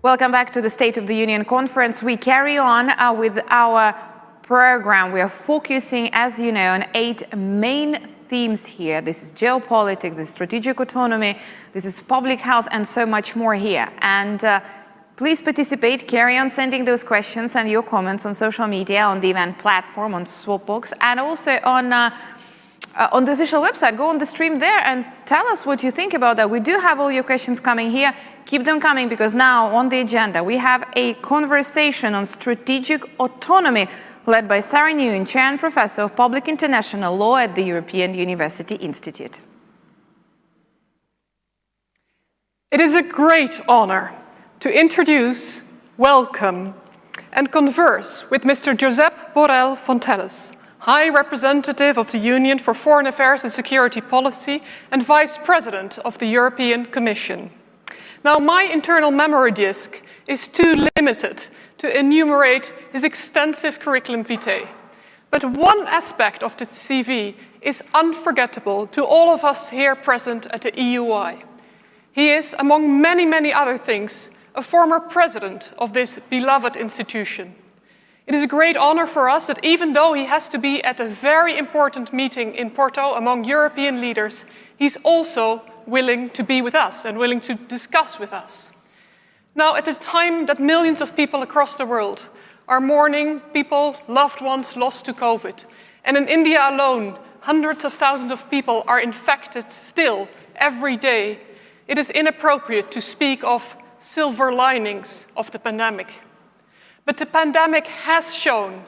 Welcome back to the State of the Union Conference. We carry on with our program. We are focusing, as you know, on 8 main themes here. This is geopolitics, this is strategic autonomy, this is public health, and so much more here. And please participate, carry on sending those questions and your comments on social media, on the event platform, on Swapbox, and also on the official website. Go on the stream there and tell us what you think about that. We do have all your questions coming here. Keep them coming, because now on the agenda we have a conversation on strategic autonomy led by Sarah Nguyen, Chair and Professor of Public International Law at the European University Institute. It is a great honor to introduce, welcome, and converse with Mr. Josep Borrell Fontelles, High Representative of the Union for Foreign Affairs and Security Policy and Vice President of the European Commission. Now, my internal memory disk is too limited to enumerate his extensive curriculum vitae. But one aspect of the CV is unforgettable to all of us here present at the EUI. He is, among many, many other things, a former president of this beloved institution. It is a great honor for us that even though he has to be at a very important meeting in Porto among European leaders, he's also willing to be with us and willing to discuss with us. Now, at a time that millions of people across the world are mourning people, loved ones lost to COVID, and in India alone, hundreds of thousands of people are infected still every day, it is inappropriate to speak of silver linings of the pandemic. But the pandemic has shown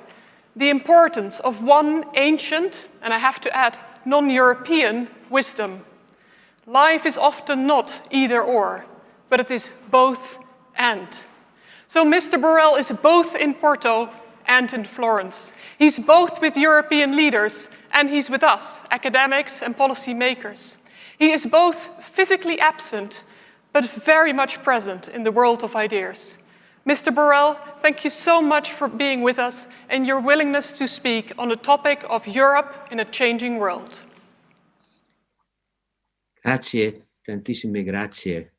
the importance of one ancient, and I have to add, non-European wisdom. Life is often not either or, but it is both and. So Mr. Borrell is both in Porto and in Florence. He's both with European leaders and he's with us, academics and policymakers. He is both physically absent, but very much present in the world of ideas. Mr. Borrell, thank you so much for being with us and your willingness to speak on the topic of Europe in a changing world. Grazie, tantissime grazie.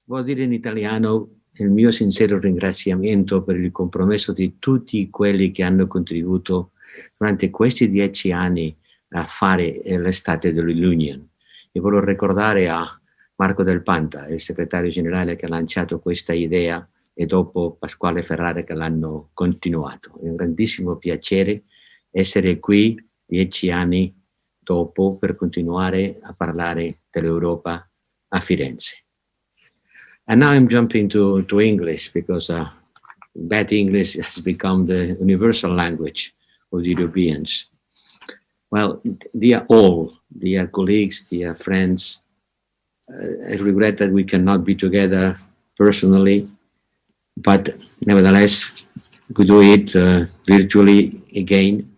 Vuol dire in italiano il mio sincero ringraziamento per il compromesso di tutti quelli che hanno contribuito durante questi 10 anni a fare l'estate dell'Union. E voglio ricordare a Marco Del Panta, il segretario generale che ha lanciato questa idea, e dopo Pasquale Ferrara che l'hanno continuato. È un grandissimo piacere essere qui 10 anni dopo per continuare a parlare dell'Europa a Firenze. And now I'm jumping to English because bad English has become the universal language of the Europeans. Well, dear colleagues, dear friends, I regret that we cannot be together personally, but nevertheless, we do it virtually again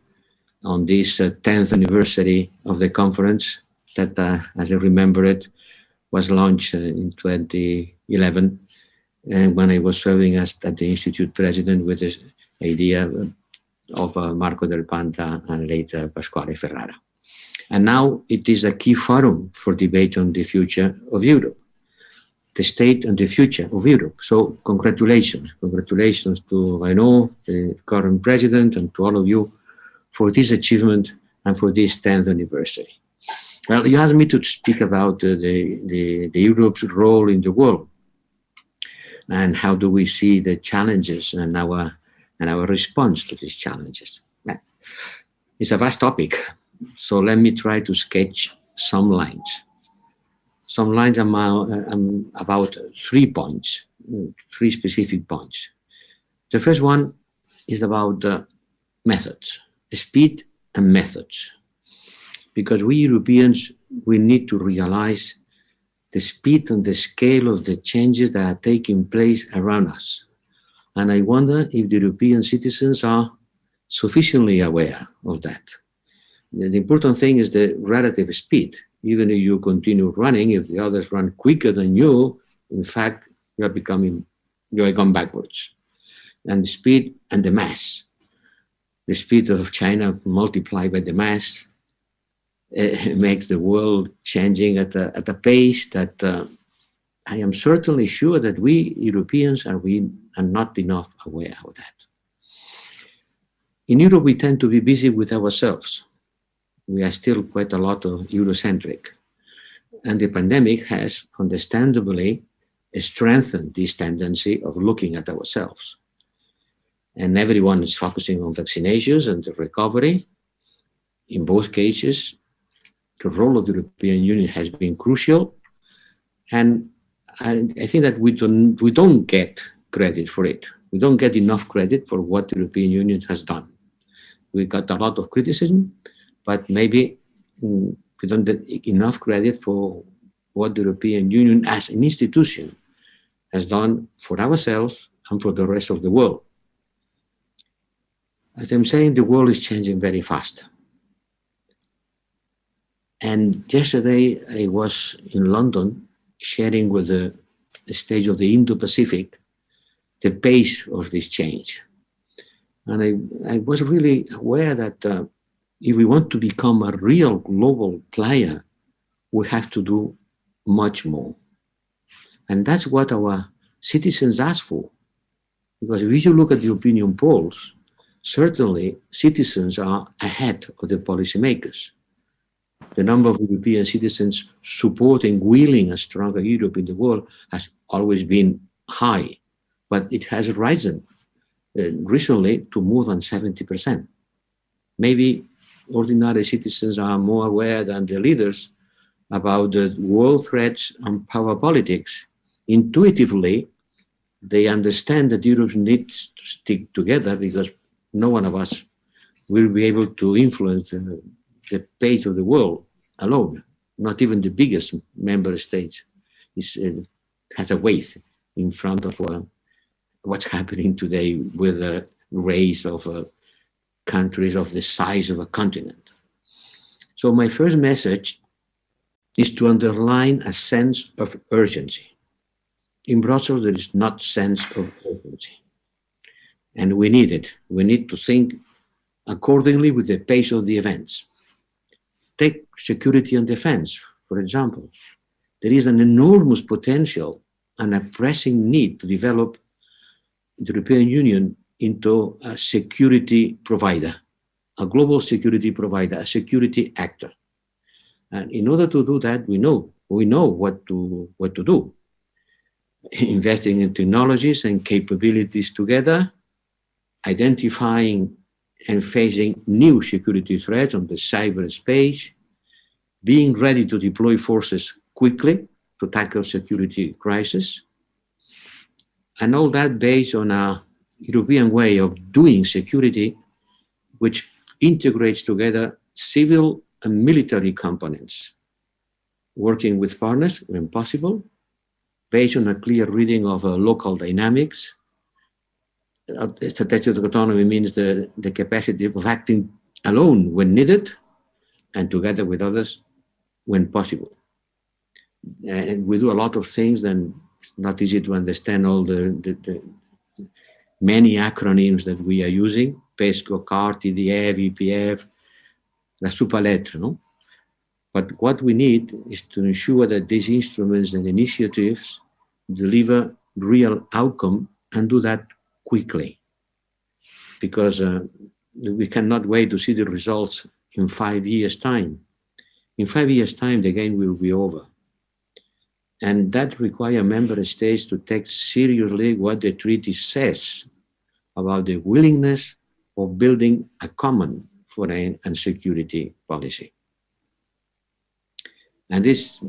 on this 10th anniversary of the conference that, as I remember it, was launched in 2011, and when I was serving as at the Institute president with the idea of Marco Del Panta and later Pasquale Ferrara. And now it is a key forum for debate on the future of Europe, the state and the future of Europe. So congratulations to, I know, the current president and to all of you for this achievement and for this 10th anniversary. Well, you asked me to speak about the Europe's role in the world and how do we see the challenges and our response to these challenges. It's a vast topic, so let me try to sketch some lines. Some lines about 3 points, 3 specific points. The first one is about methods, speed and methods. Because we Europeans, we need to realize the speed and the scale of the changes that are taking place around us. And I wonder if the European citizens are sufficiently aware of that. The important thing is the relative speed. Even if you continue running, if the others run quicker than you, in fact, you are going backwards. And the speed and the mass. The speed of China multiplied by the mass makes the world changing at a pace that I am certainly sure that we Europeans are not enough aware of that. In Europe, we tend to be busy with ourselves. We are still quite a lot of Eurocentric. And the pandemic has understandably strengthened this tendency of looking at ourselves. And everyone is focusing on vaccinations and the recovery. In both cases, the role of the European Union has been crucial. And I think that we don't get credit for it. We don't get enough credit for what the European Union has done. We got a lot of criticism, but maybe we don't get enough credit for what the European Union as an institution has done for ourselves and for the rest of the world. As I'm saying, the world is changing very fast. And yesterday I was in London sharing with the stage of the Indo-Pacific the pace of this change. And I was really aware that if we want to become a real global player, we have to do much more. And that's what our citizens ask for. Because if you look at the opinion polls, certainly citizens are ahead of the policymakers. The number of European citizens supporting, willing a stronger Europe in the world has always been high, but it has risen recently to more than 70%. Maybe ordinary citizens are more aware than the leaders about the world threats and power politics. Intuitively, they understand that Europe needs to stick together because no one of us will be able to influence the pace of the world alone. Not even the biggest member states has a weight in front of what's happening today with a race of countries of the size of a continent. So my first message is to underline a sense of urgency. In Brussels, there is not sense of urgency. And we need it. We need to think accordingly with the pace of the events. Take security and defense, for example. There is an enormous potential and a pressing need to develop the European Union into a security provider, a global security provider, a security actor. And in order to do that, we know what to do. Investing in technologies and capabilities together, identifying and facing new security threats on the cyberspace, being ready to deploy forces quickly to tackle security crisis, and all that based on a European way of doing security, which integrates together civil and military components, working with partners when possible, based on a clear reading of local dynamics. Strategic autonomy means the capacity of acting alone when needed and together with others when possible. And we do a lot of things, and it's not easy to understand all the many acronyms that we are using: PESCO, CAR, TDF, EPF, la soupe à lettres, no? But what we need is to ensure that these instruments and initiatives deliver real outcome and do that quickly. Because we cannot wait to see the results in 5 years' time. In 5 years' time, the game will be over. And that requires member states to take seriously what the treaty says about the willingness of building a common foreign and security policy. And this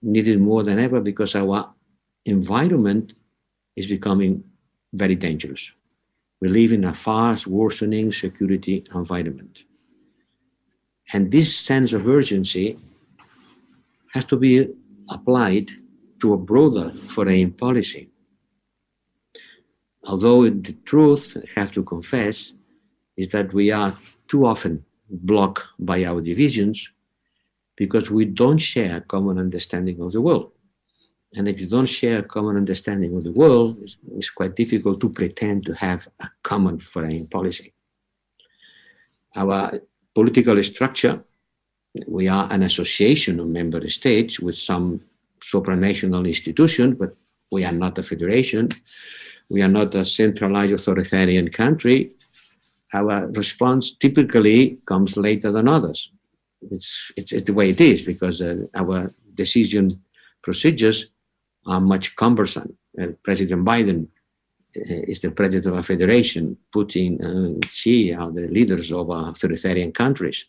needed more than ever because our environment is becoming very dangerous. We live in a fast worsening security environment. And this sense of urgency has to be applied to a broader foreign policy. Although the truth, I have to confess, is that we are too often blocked by our divisions because we don't share a common understanding of the world. And if you don't share a common understanding of the world, it's quite difficult to pretend to have a common foreign policy. Our political structure, we are an association of member states with some supranational institution, but we are not a federation. We are not a centralized authoritarian country. Our response typically comes later than others. It's the way it is, because our decision procedures are much cumbersome. President Biden is the president of a federation. Putin and Xi are the leaders of authoritarian countries.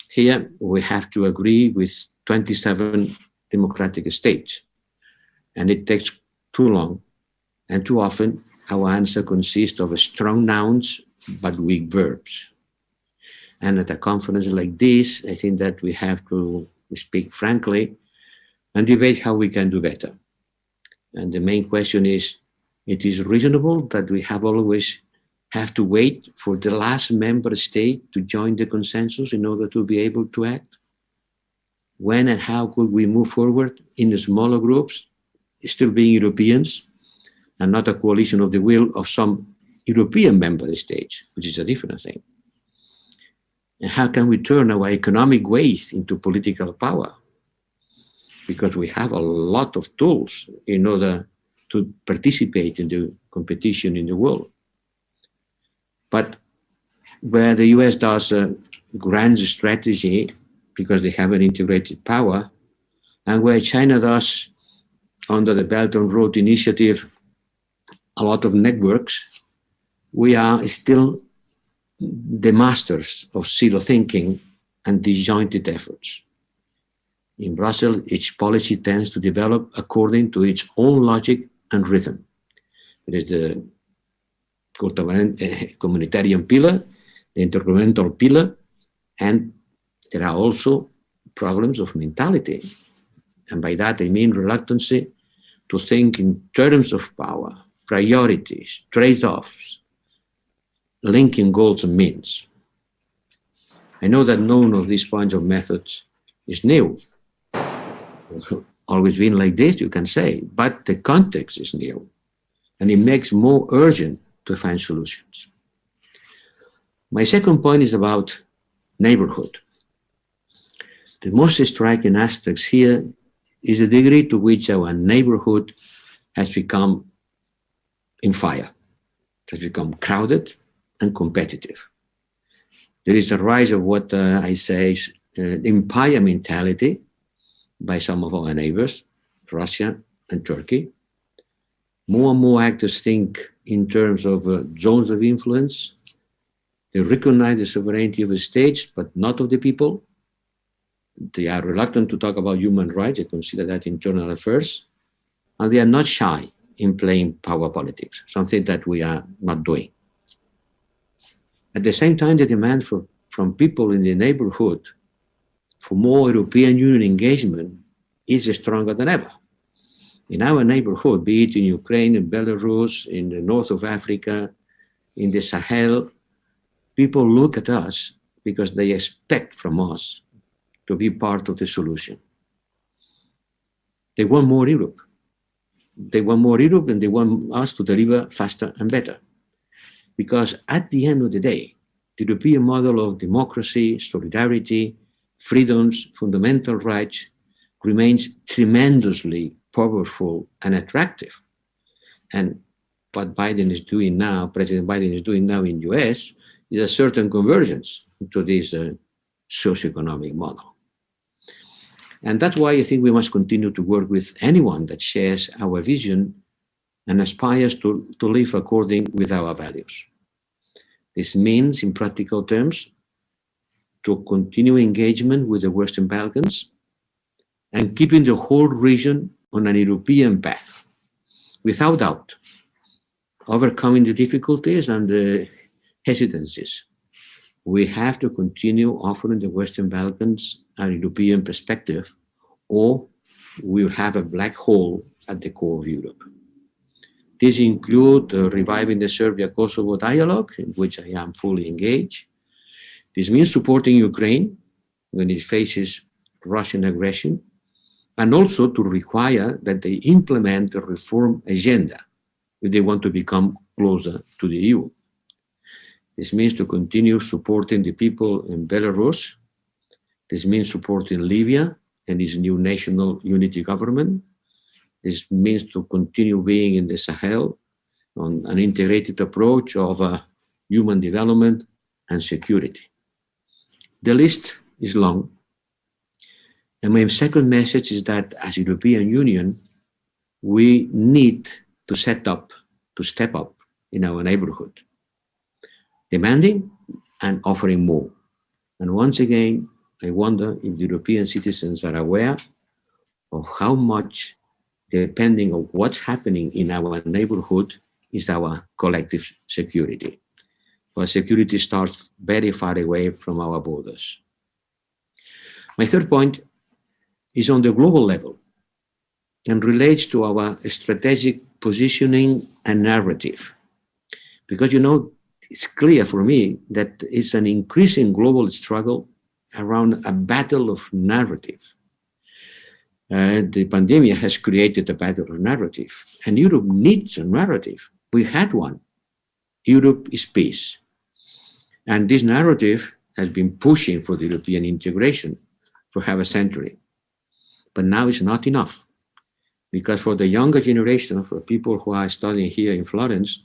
Here, we have to agree with 27 democratic states, and it takes too long, and too often our answer consists of strong nouns but weak verbs. And at a conference like this, I think that we have to speak frankly and debate how we can do better. And the main question is, it is reasonable that we always have to wait for the last member state to join the consensus in order to be able to act? When and how could we move forward in the smaller groups, still being Europeans, and not a coalition of the will of some European member states, which is a different thing? And how can we turn our economic weight into political power? Because we have a lot of tools in order to participate in the competition in the world. But where the US does a grand strategy because they have an integrated power, and where China does, under the Belt and Road Initiative, a lot of networks, we are still the masters of silo thinking and disjointed efforts. In Brussels, each policy tends to develop according to its own logic and rhythm. There is the communitarian pillar, the intergovernmental pillar, and there are also problems of mentality. And by that, I mean reluctance to think in terms of power, priorities, trade-offs, linking goals and means. I know that none of these kinds of methods is new. It's always been like this, you can say, but the context is new, and it makes more urgent to find solutions. My second point is about neighborhood. The most striking aspects here is the degree to which our neighborhood has become in fire, has become crowded and competitive. There is a rise of what I say empire mentality by some of our neighbors, Russia and Turkey. More and more actors think in terms of zones of influence. They recognize the sovereignty of the states, but not of the people. They are reluctant to talk about human rights. They consider that internal affairs. And they are not shy in playing power politics, something that we are not doing. At the same time, the demand from people in the neighborhood for more European Union engagement is stronger than ever. In our neighborhood, be it in Ukraine, in Belarus, in the north of Africa, in the Sahel, people look at us because they expect from us to be part of the solution. They want more Europe. They want more Europe, and they want us to deliver faster and better. Because at the end of the day, the European model of democracy, solidarity, freedoms, fundamental rights remains tremendously powerful and attractive. And what Biden is doing now, President Biden is doing now in the US, is a certain convergence to this socioeconomic model. And that's why I think we must continue to work with anyone that shares our vision and aspires to live according with our values. This means, in practical terms, to continue engagement with the Western Balkans and keeping the whole region on an European path, without doubt, overcoming the difficulties and the hesitancies. We have to continue offering the Western Balkans a European perspective, or we'll have a black hole at the core of Europe. These include reviving the Serbia-Kosovo dialogue, in which I am fully engaged. This means supporting Ukraine when it faces Russian aggression, and also to require that they implement the reform agenda if they want to become closer to the EU. This means to continue supporting the people in Belarus. This means supporting Libya and this new national unity government. This means to continue being in the Sahel on an integrated approach of human development and security. The list is long. And my second message is that as European Union, we need to step up in our neighborhood, demanding and offering more. And once again, I wonder if European citizens are aware of how much, depending on what's happening in our neighborhood, is our collective security. But security starts very far away from our borders. My third point is on the global level and relates to our strategic positioning and narrative. Because, you know, it's clear for me that it's an increasing global struggle around a battle of narrative. The pandemic has created a battle of narrative, and Europe needs a narrative. We had one. Europe is peace. And this narrative has been pushing for the European integration for half a century. But now it's not enough. Because for the younger generation, for people who are studying here in Florence,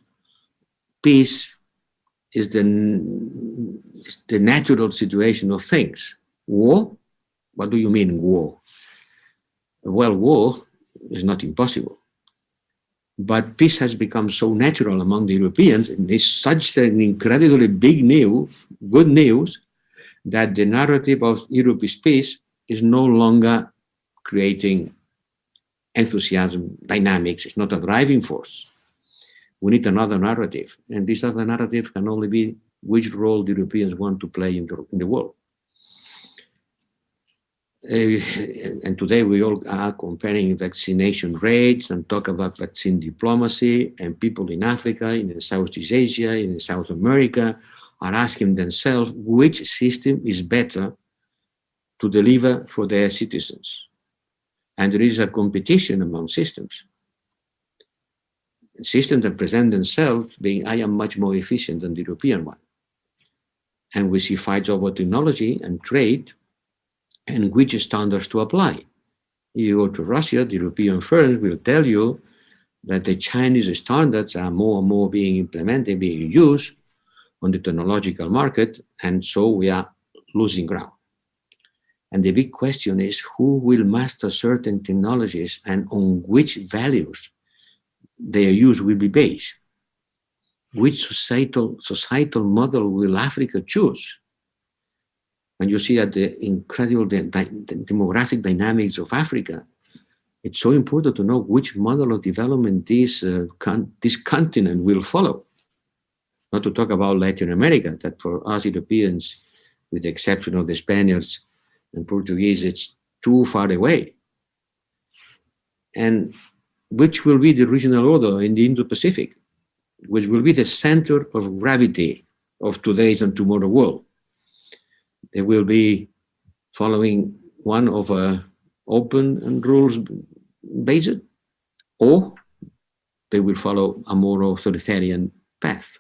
peace is the natural situation of things. War? What do you mean, war? Well, war is not impossible. But peace has become so natural among the Europeans, and it's such an incredibly good news, that the narrative of Europe is peace is no longer creating enthusiasm, dynamics. It's not a driving force. We need another narrative. And this other narrative can only be which role the Europeans want to play in the world. And today we all are comparing vaccination rates and talk about vaccine diplomacy, and people in Africa, in Southeast Asia, in South America are asking themselves which system is better to deliver for their citizens. And there is a competition among systems. Systems that present themselves being, I am much more efficient than the European one. And we see fights over technology and trade and which standards to apply. You go to Russia, the European firms will tell you that the Chinese standards are more and more being implemented, being used on the technological market, and so we are losing ground. And the big question is who will master certain technologies and on which values their use will be based. Which societal model will Africa choose? When you see at the incredible demographic dynamics of Africa, it's so important to know which model of development this continent will follow. Not to talk about Latin America, that for us Europeans, with the exception of the Spaniards and Portuguese, it's too far away. And which will be the regional order in the Indo-Pacific, which will be the center of gravity of today's and tomorrow's world. They will be following one of open and rules-based, or they will follow a more authoritarian path.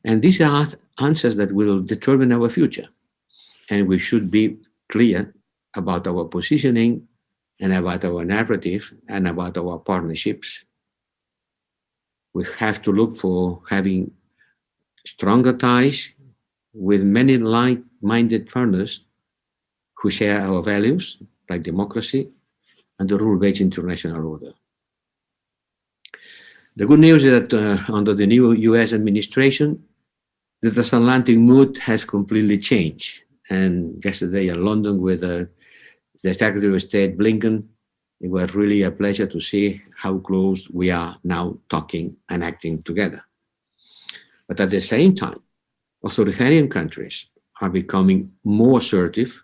And these are answers that will determine our future. And we should be clear about our positioning and about our narrative and about our partnerships. We have to look for having stronger ties with many like-minded partners who share our values, like democracy and the rule-based international order. The good news is that under the new US administration, the transatlantic mood has completely changed. And yesterday in London with the Secretary of State Blinken, it was really a pleasure to see how close we are now talking and acting together. But at the same time, authoritarian countries are becoming more assertive,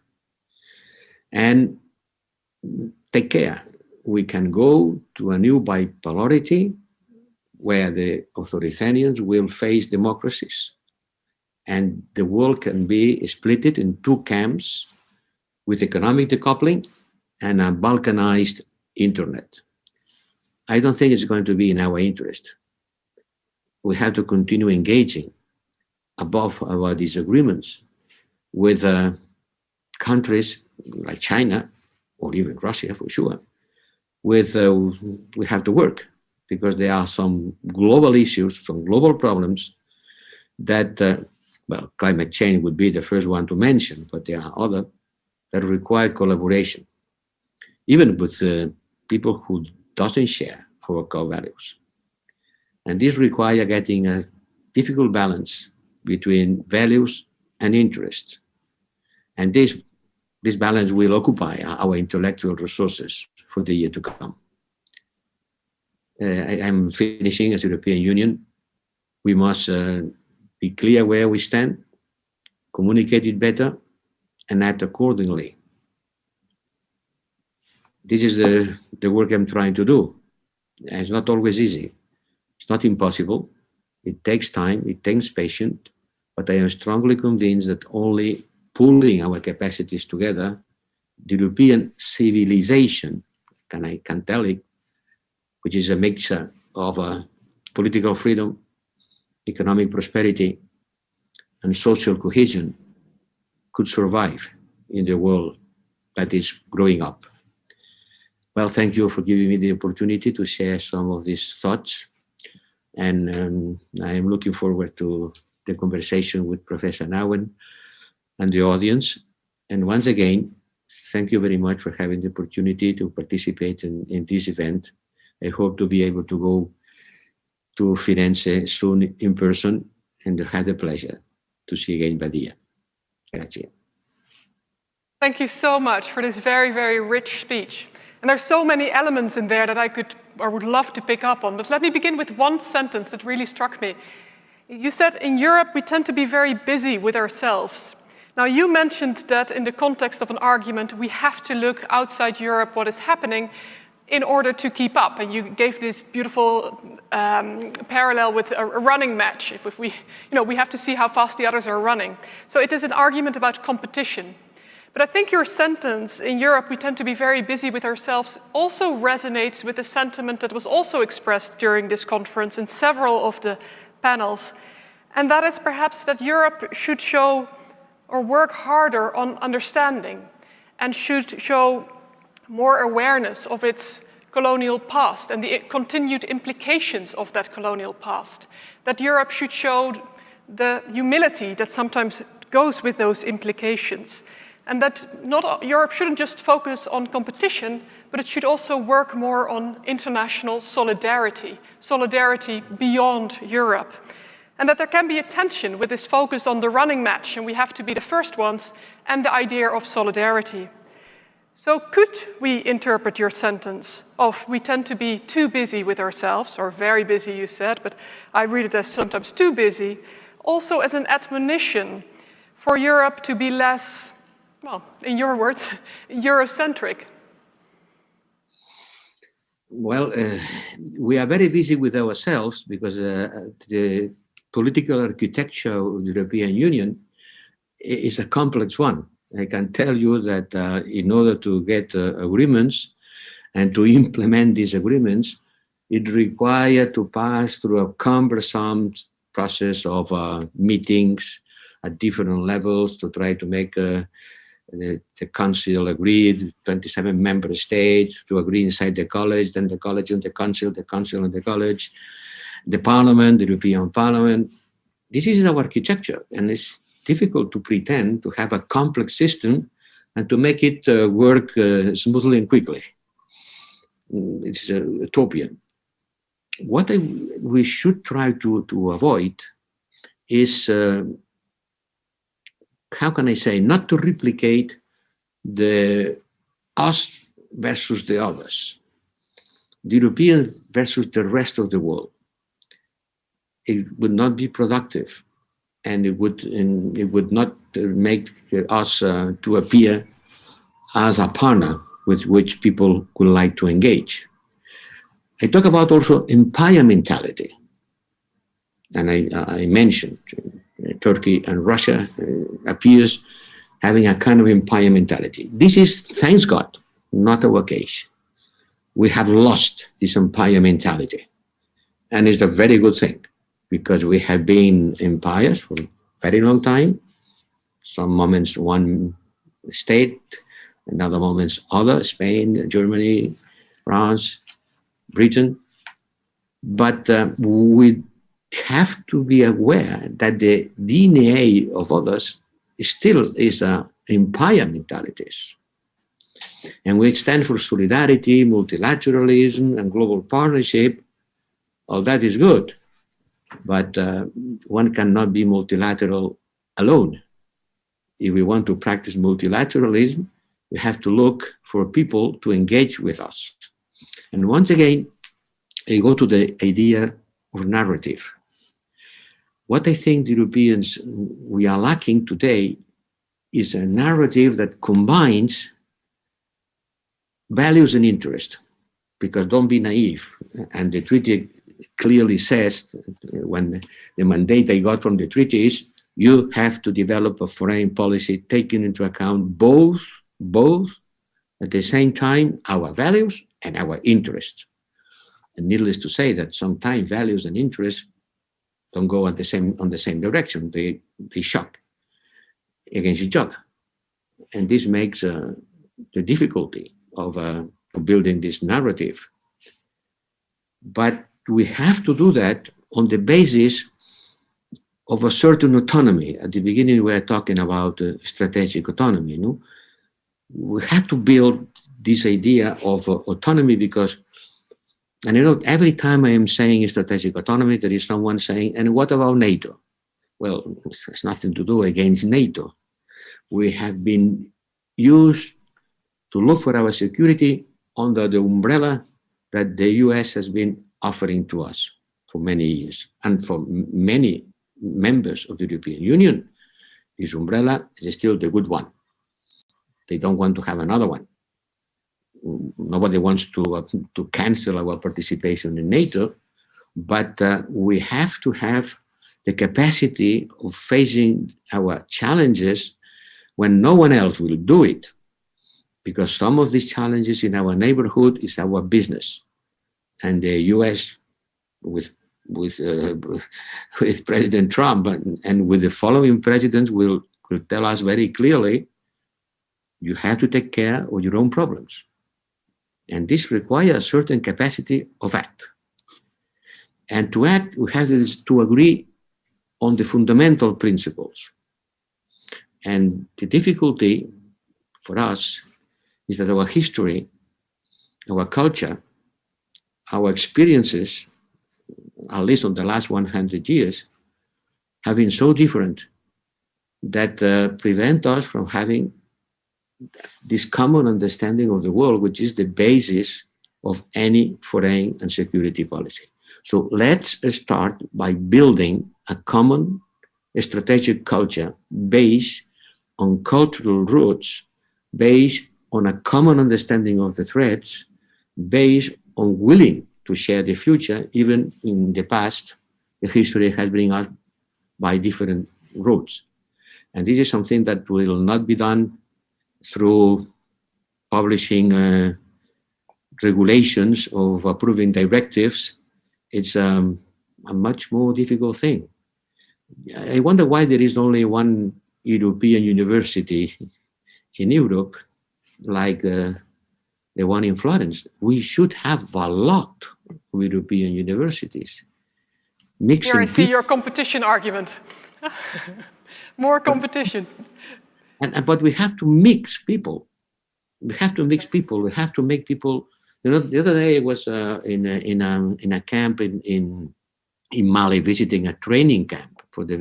and take care. We can go to a new bipolarity where the authoritarians will face democracies, and the world can be split in two camps with economic decoupling and a balkanized internet. I don't think it's going to be in our interest. We have to continue engaging above our disagreements with countries like China or even Russia for sure, we have to work, because there are some global issues, some global problems that, well, climate change would be the first one to mention, but there are other that require collaboration, even with people who doesn't share our core values. And this requires getting a difficult balance between values and interest. And this balance will occupy our intellectual resources for the year to come. I'm finishing. As European Union, we must be clear where we stand, communicate it better, and act accordingly. This is the work I'm trying to do. And it's not always easy. It's not impossible. It takes time, it takes patience, but I am strongly convinced that only pulling our capacities together, the European civilization, I can tell it, which is a mixture of political freedom, economic prosperity, and social cohesion, could survive in the world that is growing up. Well, thank you for giving me the opportunity to share some of these thoughts. And I am looking forward to the conversation with Professor Nouwen and the audience. And once again, thank you very much for having the opportunity to participate in this event. I hope to be able to go to Firenze soon in person, and to have the pleasure to see again Badia. Grazie. Thank you so much for this very, very rich speech. And there's so many elements in there that I could or would love to pick up on. But let me begin with one sentence that really struck me. You said, in Europe, we tend to be very busy with ourselves. Now, you mentioned that in the context of an argument, we have to look outside Europe what is happening in order to keep up. And you gave this beautiful parallel with a running match. If we have to see how fast the others are running. So it is an argument about competition. But I think your sentence, in Europe we tend to be very busy with ourselves, also resonates with the sentiment that was also expressed during this conference in several of the panels. And that is perhaps that Europe should show or work harder on understanding and should show more awareness of its colonial past and the continued implications of that colonial past. That Europe should show the humility that sometimes goes with those implications. And that Europe shouldn't just focus on competition, but it should also work more on international solidarity, solidarity beyond Europe. And that there can be a tension with this focus on the running match, and we have to be the first ones, and the idea of solidarity. So could we interpret your sentence of we tend to be too busy with ourselves, or very busy you said, but I read it as sometimes too busy, also as an admonition for Europe to be less, well, in your words, Eurocentric? Well, we are very busy with ourselves because the political architecture of the European Union is a complex one. I can tell you that in order to get agreements and to implement these agreements, it requires to pass through a cumbersome process of meetings at different levels to try to make the council agreed, 27 member states to agree inside the college, then the college and the council and the college, the parliament, the European Parliament. This is our architecture, and it's difficult to pretend to have a complex system and to make it work smoothly and quickly. It's utopian. What we should try to avoid is, how can I say, not to replicate the us versus the others, the European versus the rest of the world. It would not be productive, and it would not make us to appear as a partner with which people would like to engage. I talk about also empire mentality, and I mentioned Turkey and Russia appears having a kind of empire mentality. This is, thanks God, not our case. We have lost this empire mentality, and it's a very good thing, because we have been empires for a very long time, some moments one state, in other moments other, Spain, Germany, France, Britain. But we have to be aware that the DNA of others still is empire mentalities. And we stand for solidarity, multilateralism, and global partnership. All that is good, but one cannot be multilateral alone. If we want to practice multilateralism, we have to look for people to engage with us. And once again, I go to the idea of narrative. What I think the Europeans, we are lacking today is a narrative that combines values and interest. Because don't be naive, and the treaty clearly says, when the mandate I got from the treaty is, you have to develop a foreign policy taking into account both at the same time our values and our interests. And needless to say that sometimes values and interests don't go on the same direction. They shock against each other, and this makes the difficulty of building this narrative. But we have to do that on the basis of a certain autonomy. At the beginning, we were talking about strategic autonomy. No? We have to build this idea of autonomy because, and every time I am saying strategic autonomy, there is someone saying, and what about NATO? Well, it has nothing to do against NATO. We have been used to look for our security under the umbrella that the US has been offering to us for many years. And for many members of the European Union, this umbrella is still the good one. They don't want to have another one. Nobody wants to cancel our participation in NATO, but we have to have the capacity of facing our challenges when no one else will do it. Because some of these challenges in our neighborhood is our business. And the US, with President Trump and with the following presidents, will tell us very clearly, you have to take care of your own problems. And this requires a certain capacity of act. And to act, we have to agree on the fundamental principles. And the difficulty for us is that our history, our culture, our experiences, at least on the last 100 years, have been so different that prevent us from having this common understanding of the world, which is the basis of any foreign and security policy. So let's start by building a common strategic culture based on cultural roots, based on a common understanding of the threats, based on willing to share the future. Even in the past, the history has been up by different routes. And this is something that will not be done through publishing regulations of approving directives. It's a much more difficult thing. I wonder why there is only one European university in Europe, like the one in Florence. We should have a lot of European universities. Here I see your competition argument. More competition. But we have to mix people. We have to mix people. We have to make people. You know, the other day I was in a camp in Mali, visiting a training camp for the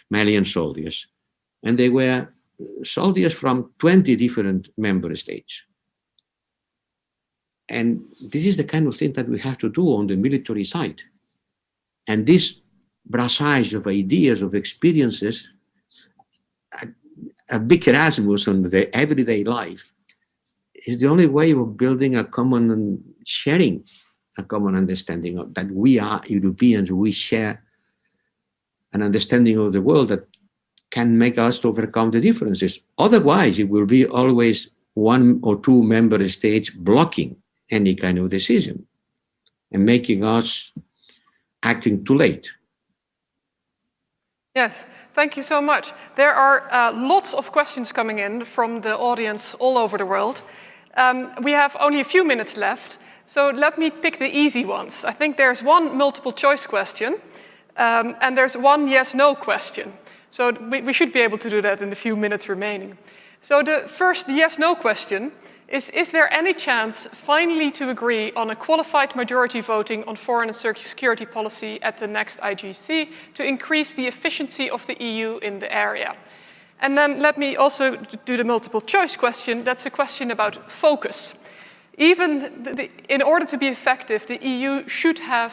Malian soldiers, and they were soldiers from 20 different member states. And this is the kind of thing that we have to do on the military side. And this brassage of ideas, of experiences, a big Erasmus on the everyday life is the only way of building a common sharing, a common understanding of that we are Europeans, we share an understanding of the world that can make us to overcome the differences. Otherwise, it will be always one or two member states blocking any kind of decision and making us acting too late. Yes, Thank you so much. There are lots of questions coming in from the audience all over the world. We have only a few minutes left, so let me pick the easy ones. I think there's one multiple choice question, and there's one yes-no question. So we should be able to do that in the few minutes remaining. So the first yes-no question is there any chance finally to agree on a qualified majority voting on foreign and security policy at the next IGC to increase the efficiency of the EU in the area? And then let me also do the multiple choice question. That's a question about focus. Even in order to be effective, the EU should have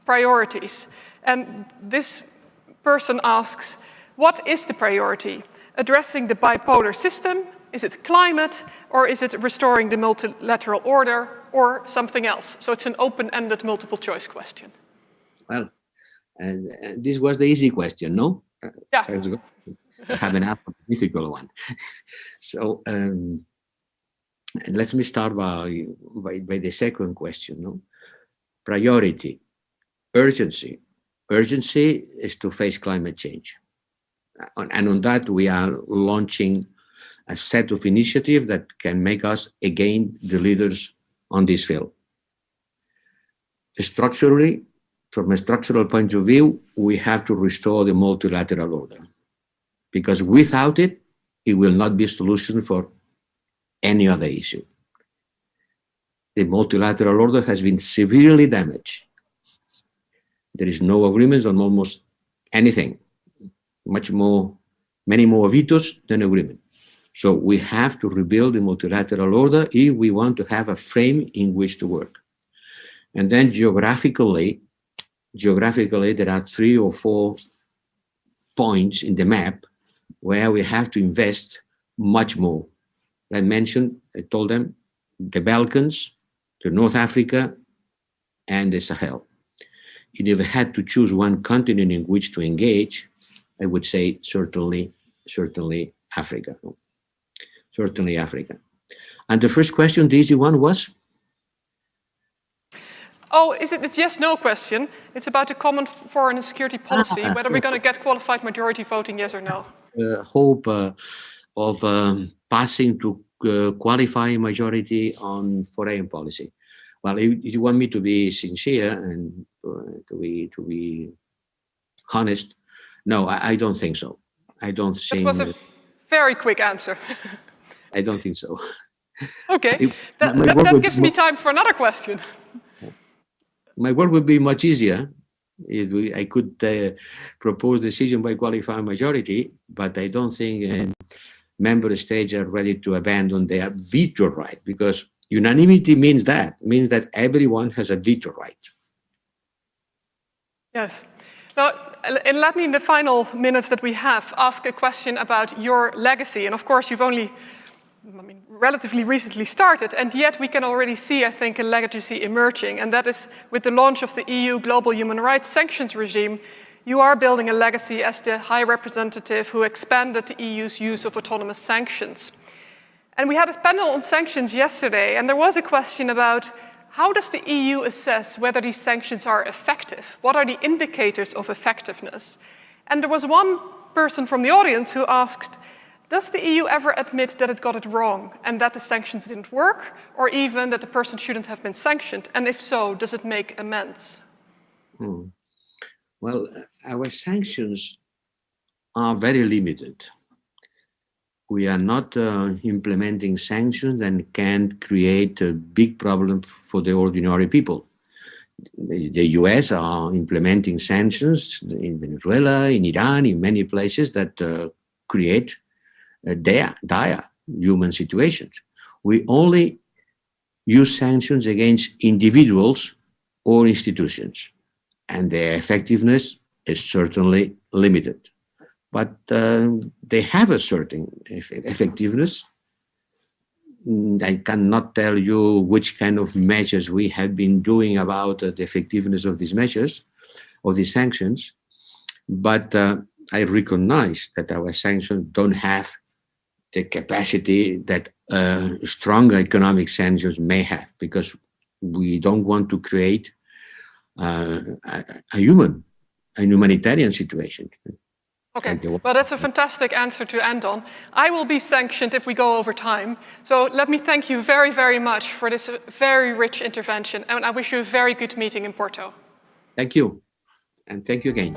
priorities. And this person asks, what is the priority? Addressing the bipolar system? Is it climate, or is it restoring the multilateral order, or something else? So it's an open-ended multiple choice question. Well, this was the easy question, no? Yeah. I have an difficult one. So let me start by the second question, no? Priority, urgency. Urgency is to face climate change. And on that, we are launching a set of initiatives that can make us again the leaders on this field. Structurally, from a structural point of view, we have to restore the multilateral order, because without it, it will not be a solution for any other issue. The multilateral order has been severely damaged. There is no agreement on almost anything, many more vetoes than agreement. So we have to rebuild the multilateral order if we want to have a frame in which to work. And then geographically, there are 3 or 4 points in the map where we have to invest much more. I told them, the Balkans, the North Africa, and the Sahel. If I had to choose one continent in which to engage, I would say certainly Africa. Certainly Africa. And the first question, the easy one, was? Oh, it's yes-no question. It's about the common foreign and security policy, whether we're going to get qualified majority voting, yes or no. Hope of passing to qualifying majority on foreign policy. Well, if you want me to be sincere and to be honest, no, I don't think so. I don't think. That was a very quick answer. I don't think so. Okay, that gives me time for another question. My work would be much easier if I could propose decision by qualified majority, but I don't think member states are ready to abandon their veto right, because unanimity means that everyone has a veto right. Yes. Now, and let me, in the final minutes that we have, ask a question about your legacy. And of course, you've only relatively recently started, and yet we can already see, I think, a legacy emerging. And that is with the launch of the EU Global Human Rights Sanctions Regime. You are building a legacy as the High Representative who expanded the EU's use of autonomous sanctions. And we had a panel on sanctions yesterday, and there was a question about how does the EU assess whether these sanctions are effective? What are the indicators of effectiveness? And there was one person from the audience who asked, does the EU ever admit that it got it wrong and that the sanctions didn't work, or even that the person shouldn't have been sanctioned? And if so, does it make amends? Well, our sanctions are very limited. We are not implementing sanctions and can create a big problem for the ordinary people. The US are implementing sanctions in Venezuela, in Iran, in many places that create dire human situations. We only use sanctions against individuals or institutions, and their effectiveness is certainly limited. But they have a certain effectiveness. I cannot tell you which kind of measures we have been doing about the effectiveness of these measures, of these sanctions, but I recognize that our sanctions don't have the capacity that stronger economic sanctions may have, because we don't want to create a humanitarian situation. Okay, Thank you. well, that's a fantastic answer to end on. I will be sanctioned if we go over time. So let me thank you very, very much for this very rich intervention. And I wish you a very good meeting in Porto. Thank you. And thank you again.